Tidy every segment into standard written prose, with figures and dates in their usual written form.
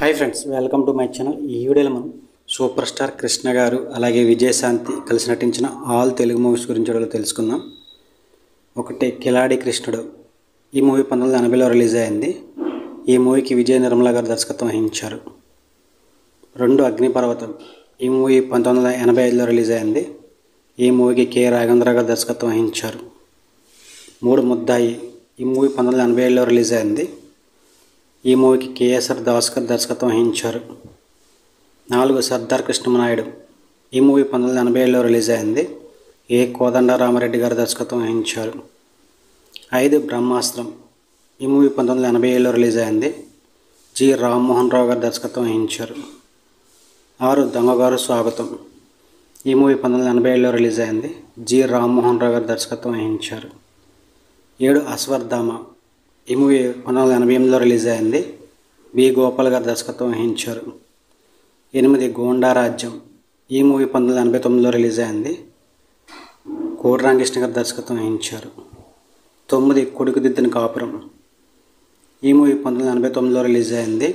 Hi friends, welcome to my channel. ఈ వీడియోలో మనం సూపర్ స్టార్ కృష్ణ గారు అలాగే విజయశాంతి కలిసి నటించిన ఆల్ తెలుగు మూవీస్ గురించి తెలుసుకుందాం. ఒకటి కిలాడి కృష్ణుడు. ఈ మూవీ 1980లో రిలీజ్ అయింది. ఈ మూవీకి విజయ నిర్మల గారు దర్శకత్వం వహించారు. 2 అగ్నిపర్వతం. ఈ మూవీ 1985లో రిలీజ్ అయింది. ఈ మూవీకి కె రాఘవేంద్ర గారు దర్శకత్వం వహించారు. 3 ముద్దాయి. ఈ మూవీ 1987లో రిలీజ్ అయింది. ఈ మూవీకి కేఎస్ఆర్ దాస్ గారు దర్శకత్వం వహించారు. 4 సర్దార్ కృష్ణమనాయుడు. ఈ మూవీ 1987లో రిలీజ్ అయింది. ఏ కోదండ రామారెడ్డి గారు దర్శకత్వం వహించారు. 5 బ్రహ్మాస్త్రం. ఈ మూవీ 1987లో రిలీజ్ అయింది. జి రామ్మోహన్ రావు గారు దర్శకత్వం వహించారు. 6 దొంగగారు స్వాగతం. ఈ మూవీ 1987లో రిలీజ్ అయింది. జి రామ్మోహన్ రావు గారు దర్శకత్వం వహించారు. 7 అశ్వత్థామ. ఈ మూవీ 1988లో రిలీజ్ అయింది. బి గోపాల్ గారు దర్శకత్వం వహించారు. 8 గోండా రాజ్యం. ఈ మూవీ 1989లో రిలీజ్ అయింది. కోడి రామకృష్ణ గారు దర్శకత్వం వహించారు. 9 కొడుకుదిద్దిన కాపురం. ఈ మూవీ 1989లో రిలీజ్ అయింది.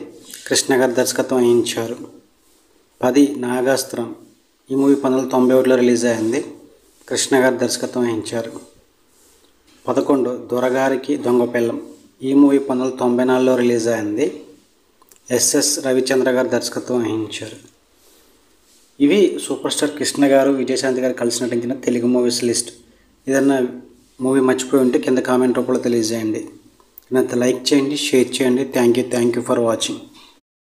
కృష్ణ గారు దర్శకత్వం వహించారు. 10 నాగాస్త్రం. ఈ మూవీ 1991లో రిలీజ్ అయింది. కృష్ణ గారు దర్శకత్వం వహించారు. 11 దొరగారికి దొంగ పిల్లం. ఈ మూవీ 1994లో రిలీజ్ అయింది. ఎస్ఎస్ రవిచంద్ర గారు దర్శకత్వం వహించారు. ఇవి సూపర్ స్టార్ కృష్ణ గారు విజయశాంతి గారు కలిసి నటించిన తెలుగు మూవీస్ లిస్ట్. ఏదన్నా మూవీ మర్చిపోయి ఉంటే కింద కామెంట్ రూపంలో తెలియజేయండి. నన్ను లైక్ చేయండి, షేర్ చేయండి. Thank you for watching.